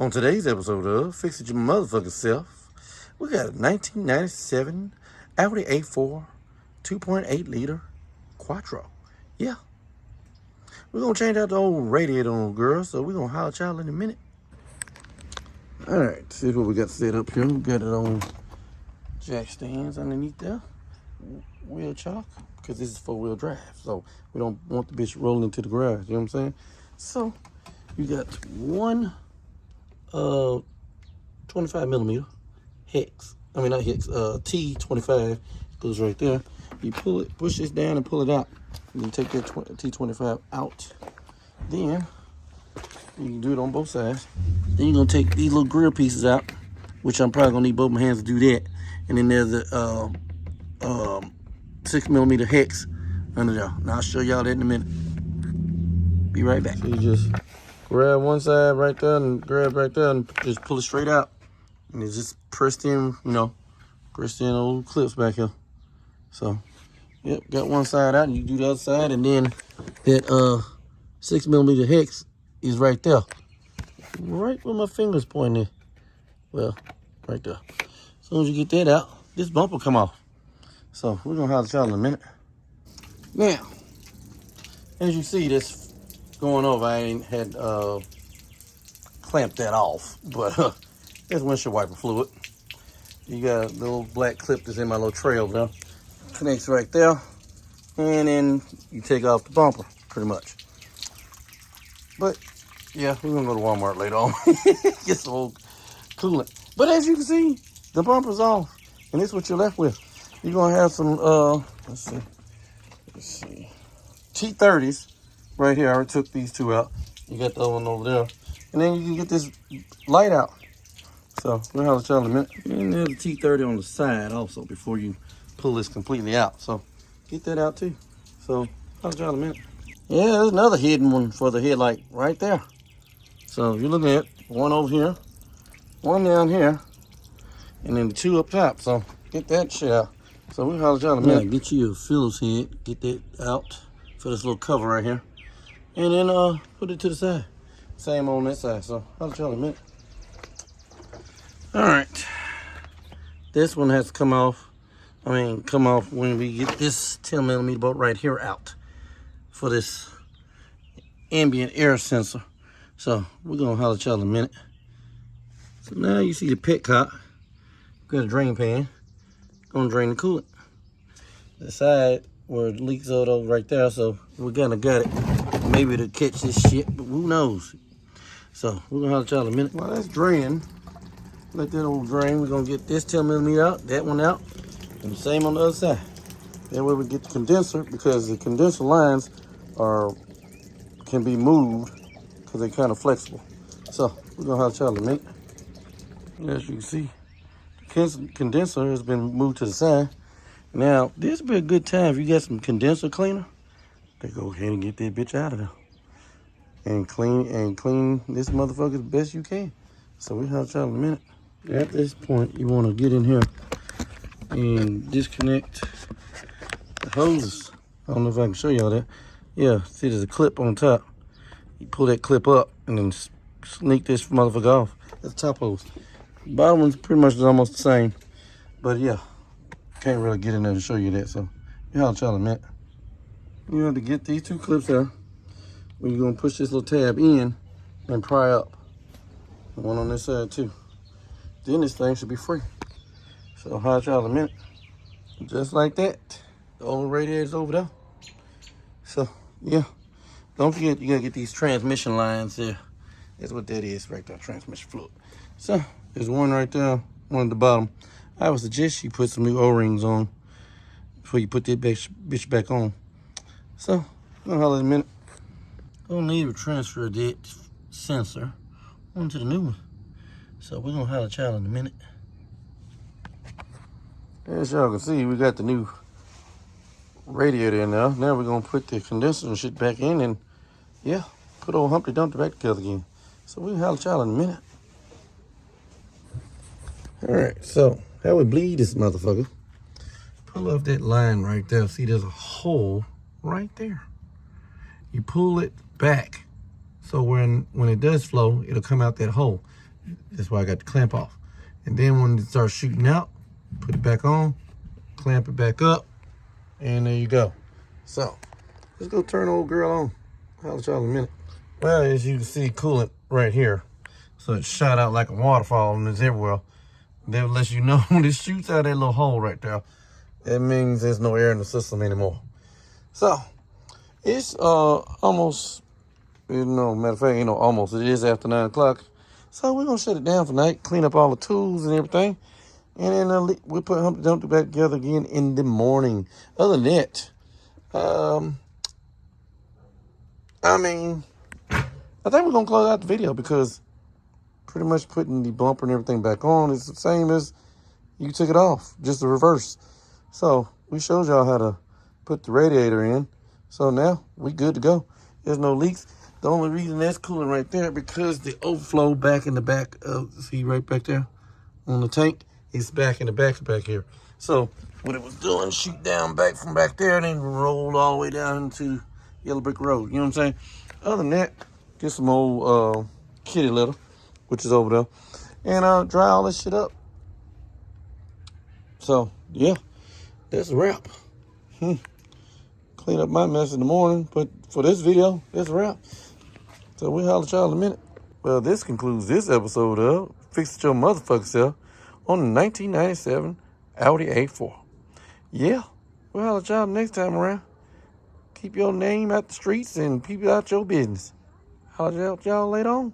On today's episode of Fix It Your Motherfucking Self, we got a 1997 Audi A4 2.8 liter Quattro. Yeah. We're going to change out the old radiator on, girl, so we're going to holler at y'all in a minute. Alright, see what we got set up here. We got it on jack stands underneath there. Wheel chock, because this is 4-wheel drive, so we don't want the bitch rolling into the garage, you know what I'm saying? So, you got one 25 millimeter hex. I mean, not hex, T25 goes right there. You pull it, push this down and pull it out. And you take that T25 out. Then, you can do it on both sides. Then you're gonna take these little grill pieces out, which I'm probably gonna need both my hands to do that. And then there's a 6 millimeter hex under there. Now I'll show y'all that in a minute. Be right back. So you just grab one side right there and grab right there and just pull it straight out. And it's just pressed in, you know, pressed in old clips back here. So, yep, got one side out and you do the other side, and then that 6 millimeter hex is right there. Right where my finger's pointing. Well, right there. As soon as you get that out, this bumper come off. So we're gonna holler at y'all in a minute. Now, as you see, this going over, I ain't had clamped that off, but it's windshield wiper fluid. You got a little black clip that's in my little tray over there. Connects right there, and then you take off the bumper, pretty much. But yeah, we're gonna go to Walmart later on, get some old coolant. But as you can see, the bumper's off, and this is what you're left with. You're gonna have some let's see, T30s right here. I already took these two out. You got the other one over there, and then you can get this light out. So we'll have to tell in a minute. And there's a T30 on the side also before you pull this completely out. So get that out too. So I'll tell in a minute. Yeah, there's another hidden one for the headlight right there. So you're looking at one over here, one down here, and then the two up top. So get that shit out. So we'll holler at y'all in a minute. Get you a Phillips head, get that out for this little cover right here. And then put it to the side. Same on that side. So holler at y'all in a minute. Alright. This one has to come off. Come off when we get this 10 millimeter bolt right here out for this ambient air sensor. So we're gonna holler at y'all in a minute. So now you see the petcock. Got a drain pan. Gonna drain the coolant. The side where it leaks out over right there, so we kinda got it. Maybe to catch this shit, but who knows? So we're gonna holler at y'all in a minute. While that's draining, let that old drain. We're gonna get this 10 millimeter out, that one out, and the same on the other side. That way we get the condenser, because the condenser lines can be moved because they're kind of flexible. So we're gonna holler at y'all in a minute. As you can see, condenser has been moved to the side. Now, this would be a good time if you got some condenser cleaner to go ahead and get that bitch out of there and clean this motherfucker as best you can. So we'll have y'all in a minute. At this point, you want to get in here and disconnect the hoses. I don't know if I can show y'all that. Yeah, see there's a clip on top. You pull that clip up and then sneak this motherfucker off. That's the top hose. Bottom one's pretty much almost the same, but yeah, can't really get in there to show you that. So y'all in a minute. You have to get these two clips out. When you're gonna push this little tab in and pry up. One on this side too. Then this thing should be free. So holler at y'all in a minute. Just like that, the old radiator's over there. So yeah, don't forget you gotta get these transmission lines there. That's what that is right there, transmission fluid. So there's one right there, one at the bottom. I would suggest you put some new O-rings on before you put that bitch back on. So, I'll holler in a minute. Gonna need to transfer that sensor onto the new one. So we're gonna holler at y'all in a minute. As y'all can see, we got the new radiator in there. Now we're gonna put the condenser and shit back in, and yeah, put old Humpty Dumpty back together again. So we'll holler at y'all in a minute. Alright, so how we bleed this motherfucker? Pull off that line right there. See, there's a hole right there. You pull it back so when it does flow, it'll come out that hole. That's why I got the clamp off. And then when it starts shooting out, put it back on, clamp it back up, and there you go. So, let's go turn the old girl on. I'll let y'all in a minute. Well, as you can see, coolant right here. So it shot out like a waterfall and it's everywhere. That lets you know when it shoots out that little hole right there, that means there's no air in the system anymore. So, it's almost, matter of fact, almost. It is after 9 o'clock. So we're going to shut it down for night, clean up all the tools and everything. And then we'll put Humpty Dumpty back together again in the morning. Other than that, I think we're going to close out the video because pretty much putting the bumper and everything back on is the same as you took it off, just the reverse. So we showed y'all how to put the radiator in. So now we good to go. There's no leaks. The only reason that's cooling right there because the overflow back in the back of, see right back there on the tank, it's back in the back here. So what it was doing, shoot down back from back there and then rolled all the way down into Yellow Brick Road. You know what I'm saying? Other than that, get some old kitty litter, which is over there, and dry all this shit up. So yeah, that's a wrap. Clean up my mess in the morning, but for this video, that's a wrap. So we'll holler at y'all in a minute. Well, this concludes this episode of Fix It Your Motherfucker Self on the 1997 Audi A4. Yeah, we'll holler at y'all next time around. Keep your name out the streets and people out your business. Holler at y'all later on.